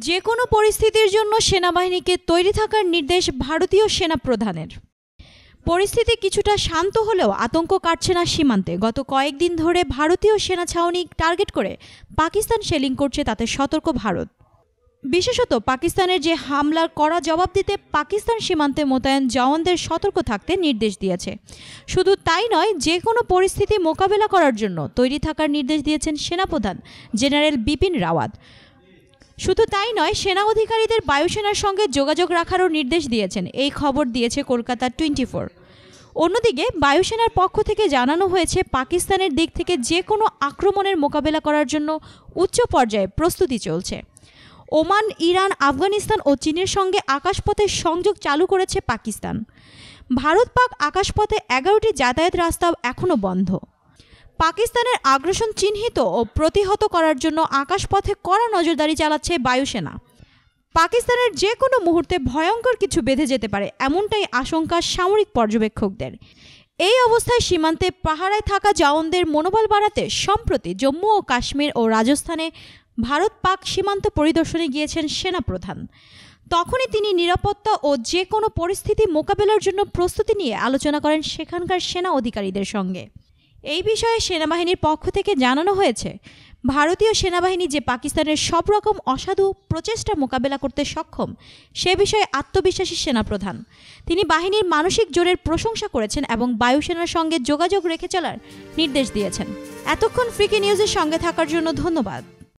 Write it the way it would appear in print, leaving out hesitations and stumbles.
যে কোনো পরিস্থিতির জন্য সেনাবাহিনীকে তৈরি থাকার নির্দেশ ভারতীয় সেনা প্রধানের। পরিস্থিতি কিছুটা শান্ত হলেও আতঙ্ক কাটছে না সীমান্তে। গত কয়েকদিন ধরে ভারতীয় সেনা ছাউনি টার্গেট করে পাকিস্তান শেলিং করছে, তাতে সতর্ক ভারত। বিশেষত পাকিস্তানের যে হামলার কড়া জবাব দিতে পাকিস্তান সীমান্তে মোতায়েন জওয়ানদের সতর্ক থাকতে নির্দেশ দিয়েছে। শুধু তাই নয়, যে কোনো পরিস্থিতি মোকাবেলা করার জন্য তৈরি থাকার নির্দেশ দিয়েছেন সেনাপ্রধান জেনারেল বিপিন রাওয়াত। শুধু তাই নয়, সেনা অধিকারীদের বায়ুসেনার সঙ্গে যোগাযোগ রাখারও নির্দেশ দিয়েছেন। এই খবর দিয়েছে কলকাতা 24। অন্যদিকে বায়ুসেনার পক্ষ থেকে জানানো হয়েছে, পাকিস্তানের দিক থেকে যে কোনো আক্রমণের মোকাবেলা করার জন্য উচ্চ পর্যায়ে প্রস্তুতি চলছে। ওমান, ইরান, আফগানিস্তান ও চীনের সঙ্গে আকাশপথে সংযোগ চালু করেছে পাকিস্তান। ভারত পাক আকাশপথে 11টি যাতায়াত রাস্তা এখনও বন্ধ। পাকিস্তানের আগ্রাসন চিহ্নিত ও প্রতিহত করার জন্য আকাশপথে কড়া নজরদারি চালাচ্ছে বায়ুসেনা। পাকিস্তানের যে কোনো মুহূর্তে ভয়ঙ্কর কিছু বেঁধে যেতে পারে, এমনটাই আশঙ্কা সামরিক পর্যবেক্ষকদের। এই অবস্থায় সীমান্তে পাহারায় থাকা জওয়ানদের মনোবল বাড়াতে সম্প্রতি জম্মু ও কাশ্মীর ও রাজস্থানে ভারত পাক সীমান্ত পরিদর্শনে গিয়েছেন সেনাপ্রধান। তখনই তিনি নিরাপত্তা ও যে কোনো পরিস্থিতি মোকাবেলার জন্য প্রস্তুতি নিয়ে আলোচনা করেন সেখানকার সেনা অধিকারীদের সঙ্গে। এই বিষয়ে সেনাবাহিনীর পক্ষ থেকে জানানো হয়েছে, ভারতীয় সেনাবাহিনী যে পাকিস্তানের সব রকম অসাধু প্রচেষ্টা মোকাবেলা করতে সক্ষম, সে বিষয়ে আত্মবিশ্বাসী সেনাপ্রধান। তিনি বাহিনীর মানসিক জোরের প্রশংসা করেছেন এবং বায়ুসেনার সঙ্গে যোগাযোগ রেখে চলার নির্দেশ দিয়েছেন। এতক্ষণ ফ্রিকি নিউজের সঙ্গে থাকার জন্য ধন্যবাদ।